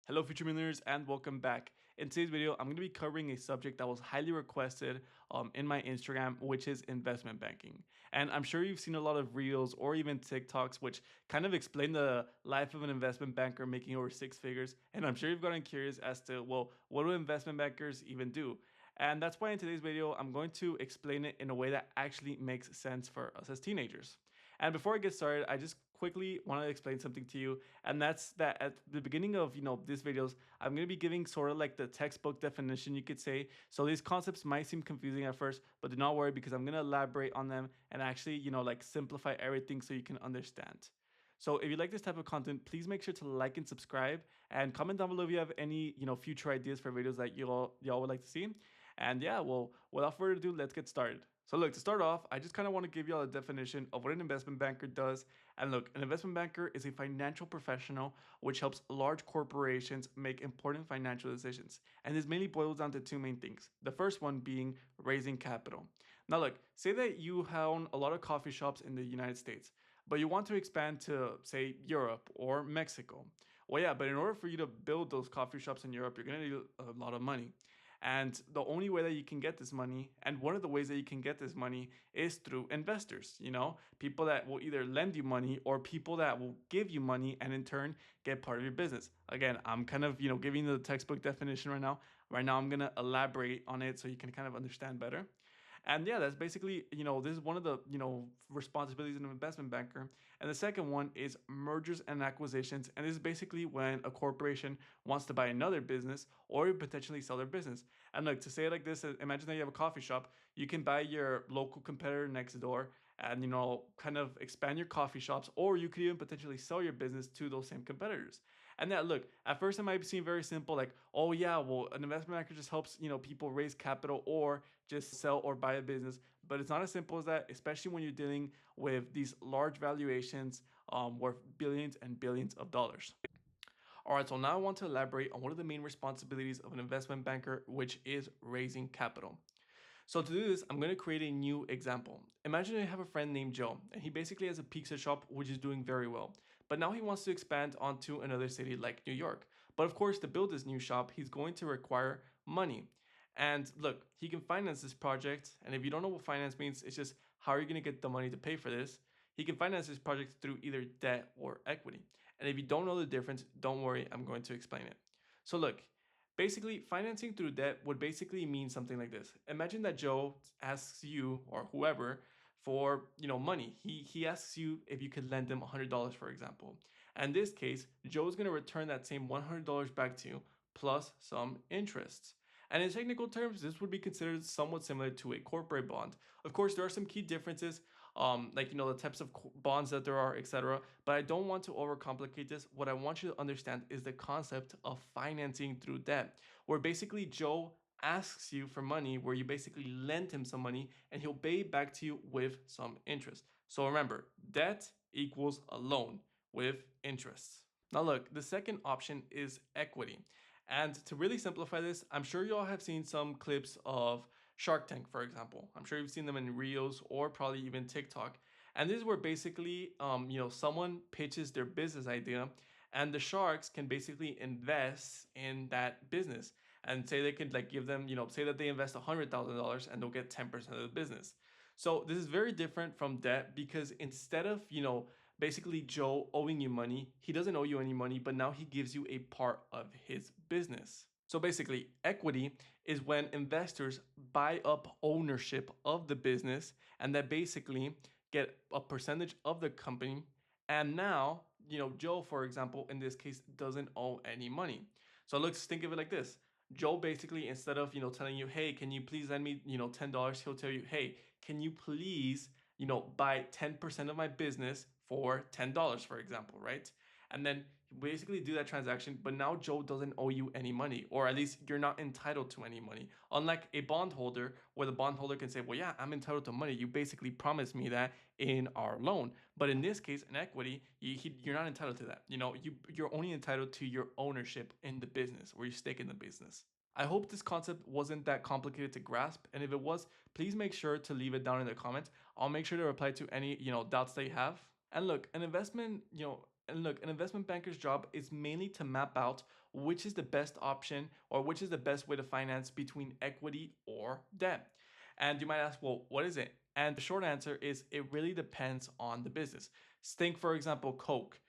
Hello, future millionaires, and welcome back. In today's video, I'm going to be covering a subject that was highly requested in my Instagram, which is investment banking. And I'm sure you've seen a lot of reels or even TikToks, which kind of explain the life of an investment banker making over six figures. And I'm sure you've gotten curious as to, well, what do investment bankers even do? And that's why in today's video, I'm going to explain it in a way that actually makes sense for us as teenagers. And before I get started, I just quickly want to explain something to you, and that's that at the beginning of these videos, I'm going to be giving sort of like the textbook definition, you could say. So these concepts might seem confusing at first, but do not worry, because I'm going to elaborate on them and actually like simplify everything so you can understand. So if you like this type of content, please make sure to like and subscribe, and comment down below if you have any future ideas for videos that y'all would like to see. And yeah, well, without further ado, let's get started. So look, to start off, I just kind of want to give y'all a definition of what an investment banker does. And look, an investment banker is a financial professional which helps large corporations make important financial decisions. And this mainly boils down to two main things. The first one being raising capital. Now look, say that you own a lot of coffee shops in the United States, but you want to expand to, say, Europe or Mexico. Well, yeah, but in order for you to build those coffee shops in Europe, you're going to need a lot of money. And the only way that you can get this money, and one of the ways that you can get this money, is through investors, people that will either lend you money or people that will give you money and in turn get part of your business. Again, I'm kind of, giving the textbook definition right now. Right now, I'm going to elaborate on it so you can kind of understand better. And yeah, that's basically, this is one of the, responsibilities of an investment banker. And the second one is mergers and acquisitions. And this is basically when a corporation wants to buy another business or potentially sell their business. And look, to say it like this, imagine that you have a coffee shop. You can buy your local competitor next door and, kind of expand your coffee shops, or you could even potentially sell your business to those same competitors. And that, look, at first it might seem very simple, like, oh yeah, well, an investment banker just helps people raise capital or just sell or buy a business. But it's not as simple as that, especially when you're dealing with these large valuations worth billions and billions of dollars. All right, so now I want to elaborate on one of the main responsibilities of an investment banker, which is raising capital. So to do this, I'm going to create a new example. Imagine I have a friend named Joe, and he basically has a pizza shop which is doing very well. But now he wants to expand onto another city like New York. But of course, to build this new shop, he's going to require money. And look, he can finance this project. And if you don't know what finance means, it's just how are you going to get the money to pay for this? He can finance this project through either debt or equity. And if you don't know the difference, don't worry, I'm going to explain it. So look, basically, financing through debt would basically mean something like this. Imagine that Joe asks you or whoever for money. He asks you if you could lend him $100, for example. And in this case, Joe's going to return that same $100 back to you plus some interest. And in technical terms, this would be considered somewhat similar to a corporate bond. Of course, there are some key differences, like the types of bonds that there are, etc. But I don't want to overcomplicate this. What I want you to understand is the concept of financing through debt, where basically Joe asks you for money, where you basically lend him some money and he'll pay back to you with some interest. So remember, debt equals a loan with interest. Now look, the second option is equity. And to really simplify this, I'm sure you all have seen some clips of Shark Tank, for example. I'm sure you've seen them in Reels or probably even TikTok. And this is where basically, someone pitches their business idea, and the sharks can basically invest in that business. And say they could like give them, say that they invest $100,000 and they'll get 10% of the business. So this is very different from debt, because instead of basically Joe owing you money, he doesn't owe you any money, but now he gives you a part of his business. So basically, equity is when investors buy up ownership of the business and that basically get a percentage of the company. And now, Joe, for example, in this case, doesn't owe any money. So let's think of it like this. Joe basically, instead of, telling you, hey, can you please lend me, $10, he'll tell you, hey, can you please, buy 10% of my business for $10, for example, right? And then you basically do that transaction, but now Joe doesn't owe you any money, or at least you're not entitled to any money. Unlike a bondholder, where the bondholder can say, well, yeah, I'm entitled to money. You basically promised me that in our loan. But in this case, in equity, you're not entitled to that. You're only entitled to your ownership in the business, or your stake in the business. I hope this concept wasn't that complicated to grasp, and if it was, please make sure to leave it down in the comments. I'll make sure to reply to any, doubts that you have. And look, an investment, And look, an investment banker's job is mainly to map out which is the best option or which is the best way to finance between equity or debt. And you might ask, well, what is it? And the short answer is it really depends on the business. Think, for example, Coke.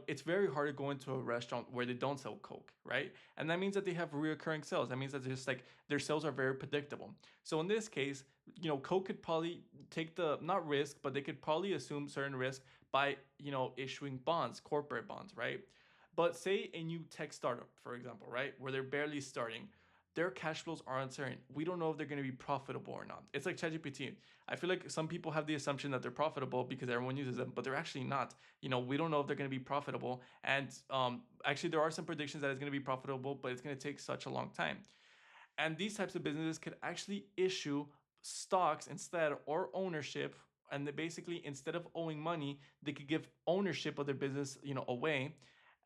It's very hard to go into a restaurant where they don't sell Coke, right? And that means that they have recurring sales. That means that just like their sales are very predictable. So in this case, Coke could probably take the not risk, but they could probably assume certain risk by issuing bonds, corporate bonds, right? But say a new tech startup, for example, right, where they're barely starting, their cash flows are uncertain. We don't know if they're going to be profitable or not. It's like ChatGPT. I feel like some people have the assumption that they're profitable because everyone uses them, but they're actually not. We don't know if they're going to be profitable. And actually, there are some predictions that it's going to be profitable, but it's going to take such a long time. And these types of businesses could actually issue stocks instead or ownership. And they basically, instead of owing money, they could give ownership of their business, away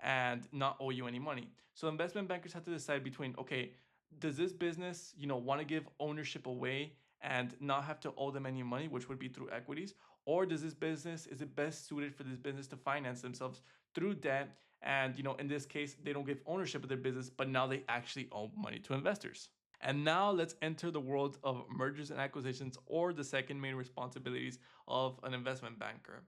and not owe you any money. So investment bankers have to decide between, okay, does this business, want to give ownership away and not have to owe them any money, which would be through equities? Or does this business, is it best suited for this business to finance themselves through debt? And, in this case, they don't give ownership of their business, but now they actually owe money to investors. And now let's enter the world of mergers and acquisitions, or the second main responsibilities of an investment banker.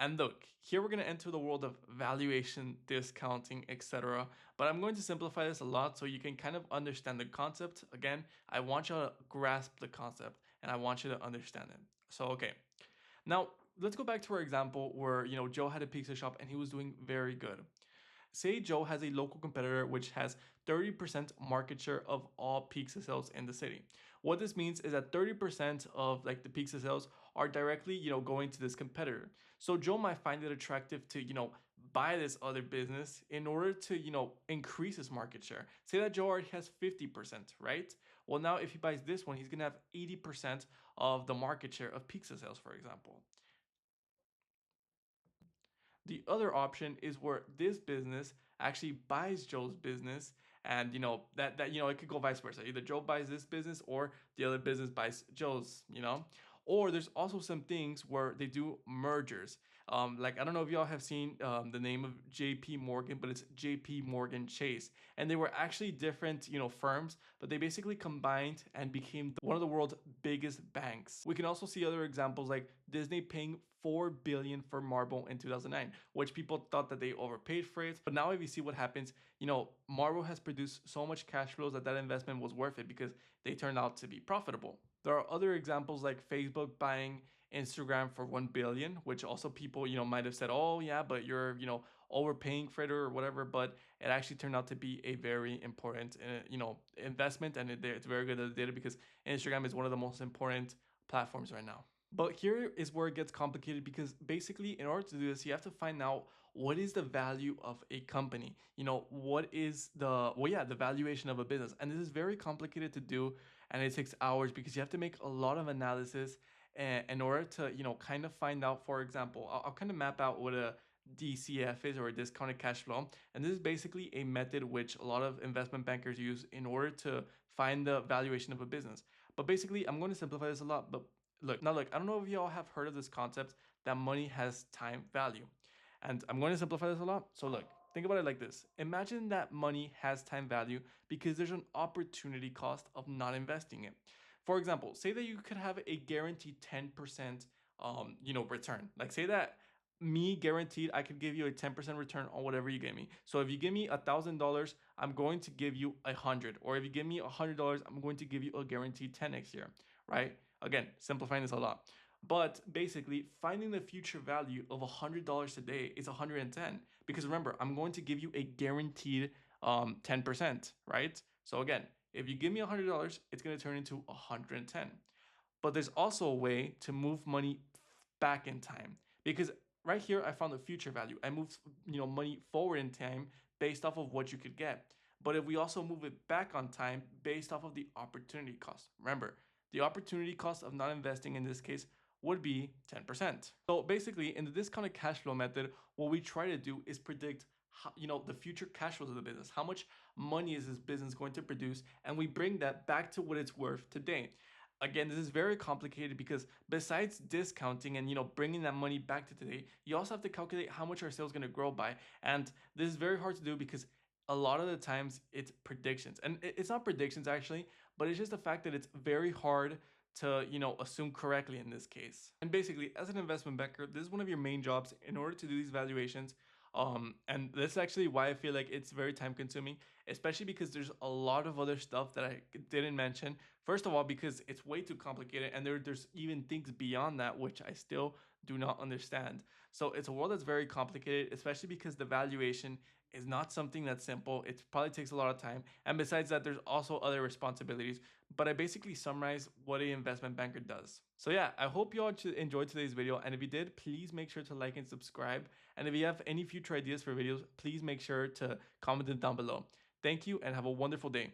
And look, here we're going to enter the world of valuation, discounting, etc. But I'm going to simplify this a lot so you can kind of understand the concept. Again, I want you to grasp the concept and I want you to understand it. So, okay. Now, let's go back to our example where, Joe had a pizza shop and he was doing very good. Say Joe has a local competitor which has 30% market share of all pizza sales in the city. What this means is that 30% of like the pizza sales are directly, going to this competitor. So Joe might find it attractive to, buy this other business in order to, increase his market share. Say that Joe already has 50%, right? Well, now if he buys this one, he's going to have 80% of the market share of pizza sales, for example. The other option is where this business actually buys Joe's business, and that it could go vice versa. Either Joe buys this business or the other business buys Joe's. Or there's also some things where they do mergers. Like I don't know if y'all have seen the name of J.P. Morgan, but it's J.P. Morgan Chase, and they were actually different firms, but they basically combined and became one of the world's biggest banks. We can also see other examples like Disney paying 4 billion for Marvel in 2009, which people thought that they overpaid for it. But now if you see what happens, Marvel has produced so much cash flows that that investment was worth it because they turned out to be profitable. There are other examples like Facebook buying Instagram for 1 billion, which also people, might have said, oh yeah, but you're, overpaying for it or whatever, but it actually turned out to be a very important, investment, and it's very good that they did it because Instagram is one of the most important platforms right now. But here is where it gets complicated because basically, in order to do this, you have to find out what is the value of a company. What is the valuation of a business. And this is very complicated to do, and it takes hours because you have to make a lot of analysis in order to, kind of find out, for example, I'll kind of map out what a DCF is, or a discounted cash flow. And this is basically a method which a lot of investment bankers use in order to find the valuation of a business. But basically, I'm going to simplify this a lot, but look, I don't know if y'all have heard of this concept that money has time value. And I'm going to simplify this a lot. So look, think about it like this. Imagine that money has time value because there's an opportunity cost of not investing it. For example, say that you could have a guaranteed 10% return. Like say that me guaranteed I could give you a 10% return on whatever you give me. So if you give me $1,000, I'm going to give you 100. Or if you give me $100, I'm going to give you a guaranteed 10 next year, right? Again, simplifying this a lot. But basically, finding the future value of $100 today is 110. Because remember, I'm going to give you a guaranteed 10%, right? So again, if you give me $100, it's going to turn into 110. But there's also a way to move money back in time. Because right here, I found the future value. I moved money forward in time based off of what you could get. But if we also move it back on time based off of the opportunity cost, remember, the opportunity cost of not investing in this case would be 10%. So basically, in the discounted cash flow method, what we try to do is predict the future cash flows of the business. How much money is this business going to produce? And we bring that back to what it's worth today. Again, this is very complicated because besides discounting and bringing that money back to today, you also have to calculate how much our sales going to grow by. And this is very hard to do because a lot of the times it's predictions. And it's not predictions actually, but it's just the fact that it's very hard to, assume correctly in this case. And basically, as an investment banker, this is one of your main jobs in order to do these valuations. And this is actually why I feel like it's very time consuming, especially because there's a lot of other stuff that I didn't mention. First of all, because it's way too complicated, and there's even things beyond that which I still do not understand. So it's a world that's very complicated, especially because the valuation is not something that's simple. It probably takes a lot of time. And besides that, there's also other responsibilities. But I basically summarize what an investment banker does. So yeah, I hope you all enjoyed today's video. And if you did, please make sure to like and subscribe. And if you have any future ideas for videos, please make sure to comment them down below. Thank you and have a wonderful day.